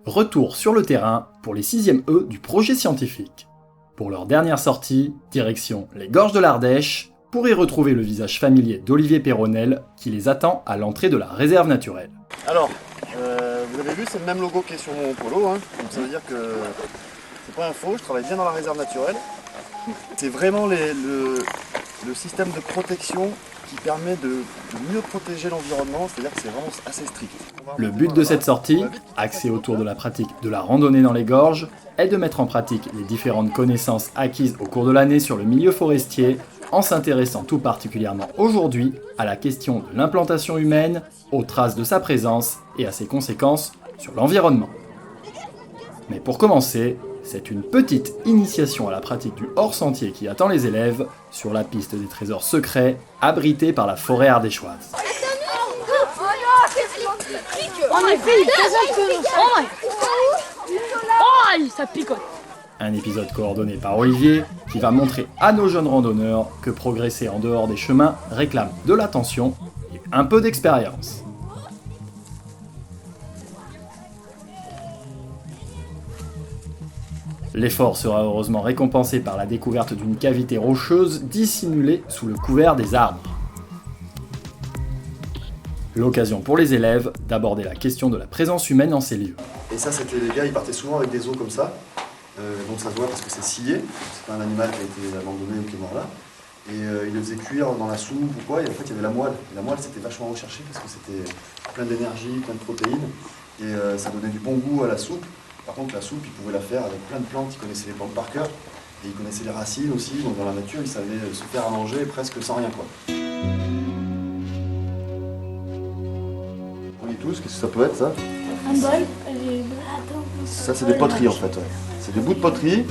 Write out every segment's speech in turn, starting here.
Retour sur le terrain pour les 6e E du projet scientifique. Pour leur dernière sortie, direction les gorges de l'Ardèche, pour y retrouver le visage familier d'Olivier Peyronel qui les attend à l'entrée de la réserve naturelle. Alors, vous avez vu, c'est le même logo qui est sur mon polo, hein. Donc ça veut dire que c'est pas un faux, je travaille bien dans la réserve naturelle. C'est vraiment le système de protection qui permet de mieux protéger l'environnement, c'est-à-dire que c'est vraiment assez strict. Le but de cette sortie, axée autour de la pratique de la randonnée dans les gorges, est de mettre en pratique les différentes connaissances acquises au cours de l'année sur le milieu forestier, en s'intéressant tout particulièrement aujourd'hui à la question de l'implantation humaine, aux traces de sa présence et à ses conséquences sur l'environnement. Mais pour commencer, c'est une petite initiation à la pratique du hors-sentier qui attend les élèves sur la piste des trésors secrets abrités par la forêt ardéchoise. Ça picote. Un épisode coordonné par Olivier qui va montrer à nos jeunes randonneurs que progresser en dehors des chemins réclame de l'attention et un peu d'expérience. L'effort sera heureusement récompensé par la découverte d'une cavité rocheuse dissimulée sous le couvert des arbres. L'occasion pour les élèves d'aborder la question de la présence humaine en ces lieux. Et ça, c'était les gars, ils partaient souvent avec des os comme ça. Donc ça se voit parce que c'est scié, c'est pas un animal qui a été abandonné ou qui est mort là. Et ils le faisaient cuire dans la soupe ou quoi, et en fait il y avait la moelle. Et la moelle c'était vachement recherché parce que c'était plein d'énergie, plein de protéines, et ça donnait du bon goût à la soupe. Par contre la soupe, ils pouvaient la faire avec plein de plantes, ils connaissaient les plantes par cœur, et ils connaissaient les racines aussi, donc dans la nature ils savaient se faire à manger presque sans rien quoi. On lit tous, qu'est-ce que ça peut être ça? Un bol. Ça c'est des poteries en fait, ouais. C'est des bouts de poterie.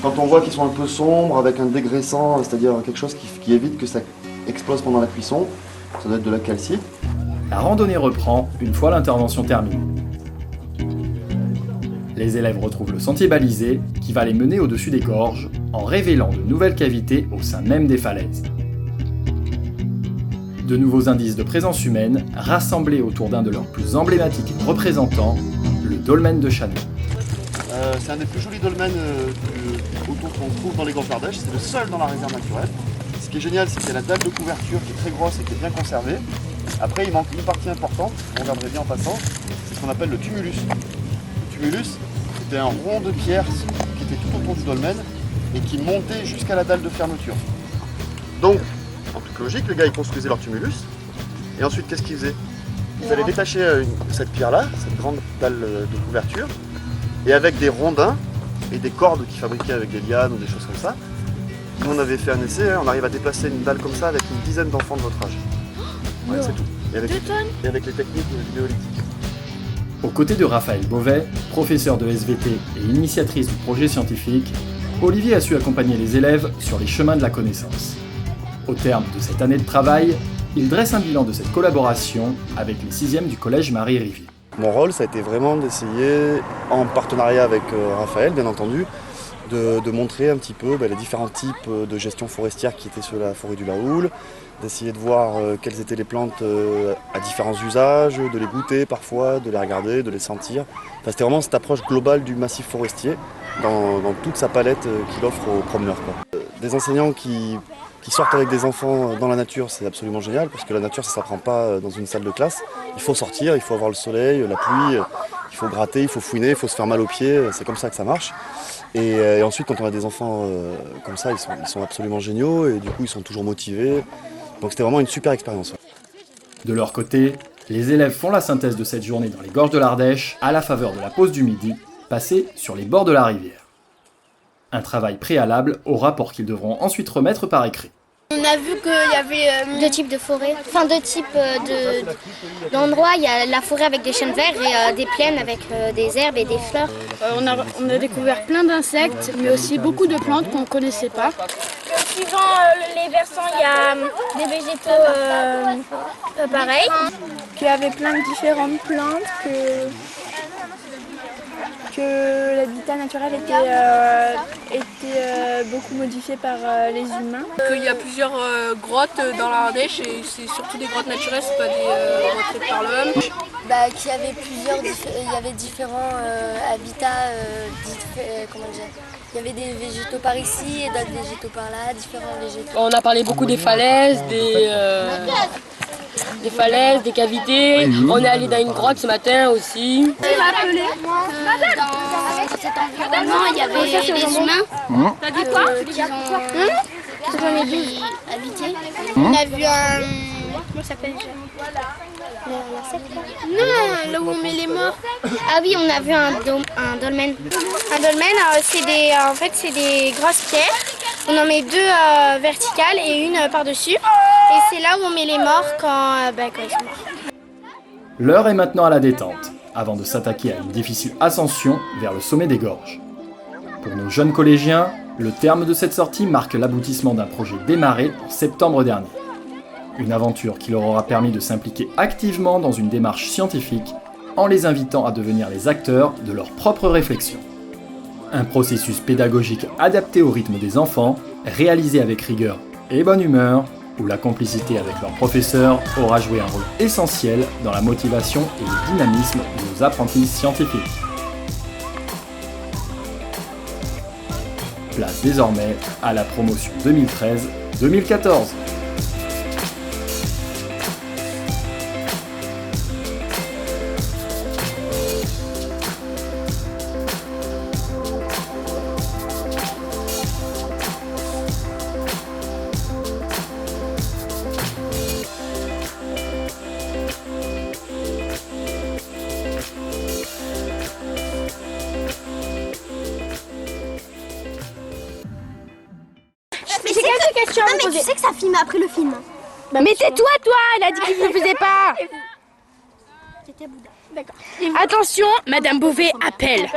Quand on voit qu'ils sont un peu sombres, avec un dégraissant, c'est-à-dire quelque chose qui évite que ça explose pendant la cuisson, ça doit être de la calcite. La randonnée reprend une fois l'intervention terminée. Les élèves retrouvent le sentier balisé qui va les mener au-dessus des gorges en révélant de nouvelles cavités au sein même des falaises. De nouveaux indices de présence humaine rassemblés autour d'un de leurs plus emblématiques représentants, le dolmen de Chanay. C'est un des plus jolis dolmens autour qu'on trouve dans les gorges d'Ardèche, c'est le seul dans la réserve naturelle. Ce qui est génial, c'est qu'il y a la dalle de couverture qui est très grosse et qui est bien conservée. Après, il manque une partie importante, on regarderait bien en passant, c'est ce qu'on appelle le tumulus. Le tumulus, c'était un rond de pierre qui était tout autour du dolmen et qui montait jusqu'à la dalle de fermeture. Donc, en toute logique, les gars ils construisaient leur tumulus et ensuite qu'est-ce qu'ils faisaient? Ils allaient détacher cette pierre-là, cette grande dalle de couverture, et avec des rondins et des cordes qu'ils fabriquaient avec des lianes ou des choses comme ça. Nous on avait fait un essai, on arrive à déplacer une dalle comme ça avec une dizaine d'enfants de votre âge. Ouais, c'est tout. Et avec les techniques néolithiques. Aux côtés de Raphaël Beauvais, professeur de SVT et initiatrice du projet scientifique, Olivier a su accompagner les élèves sur les chemins de la connaissance. Au terme de cette année de travail, il dresse un bilan de cette collaboration avec les 6e du collège Marie-Rivier. Mon rôle, ça a été vraiment d'essayer, en partenariat avec Raphaël, bien entendu, de montrer un petit peu les différents types de gestion forestière qui étaient sur la forêt du Laoul, d'essayer de voir quelles étaient les plantes à différents usages, de les goûter parfois, de les regarder, de les sentir. Enfin, c'était vraiment cette approche globale du massif forestier dans toute sa palette qu'il offre aux promeneurs, quoi. Des enseignants qui sortent avec des enfants dans la nature, c'est absolument génial, parce que la nature, ça ne s'apprend pas dans une salle de classe. Il faut sortir, il faut avoir le soleil, la pluie, il faut gratter, il faut fouiner, il faut se faire mal aux pieds, c'est comme ça que ça marche. Et ensuite, quand on a des enfants comme ça, ils sont absolument géniaux, et du coup, ils sont toujours motivés. Donc c'était vraiment une super expérience. De leur côté, les élèves font la synthèse de cette journée dans les gorges de l'Ardèche à la faveur de la pause du midi, passée sur les bords de la rivière. Un travail préalable au rapport qu'ils devront ensuite remettre par écrit. On a vu qu'il y avait deux types de forêts, enfin deux types d'endroits. Il y a la forêt avec des chênes verts et des plaines avec des herbes et des fleurs. On a découvert plein d'insectes, mais aussi beaucoup de plantes qu'on ne connaissait pas. Suivant les versants, il y a des végétaux pareils. Qu'il y avait plein de différentes plantes que l'habitat naturel était beaucoup modifié par les humains. Qu'il y a plusieurs grottes dans l'Ardèche et c'est surtout des grottes naturelles, c'est pas des grottes faites par l'homme. Qu'il y avait il y avait différents habitats, comment dire, il y avait des végétaux par ici et d'autres végétaux par là, différents végétaux. On a parlé beaucoup des falaises, des cavités. On est allé dans une grotte ce matin aussi. Dans cet environnement, il y avait des humains qui ont habité. On a vu un... Comment ça s'appelle déjà? Non, là où on met les morts. Ah oui, on a vu un dolmen. Un dolmen, c'est des grosses pierres. On en met deux verticales et une par-dessus. Et c'est là où on met les morts quand ils sont morts. L'heure est maintenant à la détente, avant de s'attaquer à une difficile ascension vers le sommet des gorges. Pour nos jeunes collégiens, le terme de cette sortie marque l'aboutissement d'un projet démarré en septembre dernier. Une aventure qui leur aura permis de s'impliquer activement dans une démarche scientifique en les invitant à devenir les acteurs de leurs propres réflexions. Un processus pédagogique adapté au rythme des enfants, réalisé avec rigueur et bonne humeur, où la complicité avec leurs professeurs aura joué un rôle essentiel dans la motivation et le dynamisme de nos apprentis scientifiques. Place désormais à la promotion 2013-2014. J'ai quelques questions à vous poser. Tu sais que ça filme après le film. Mais tais-toi, toi! Elle a dit qu'il ne le faisait pas! C'était Bouddha. D'accord. Attention, Madame Beauvais appelle.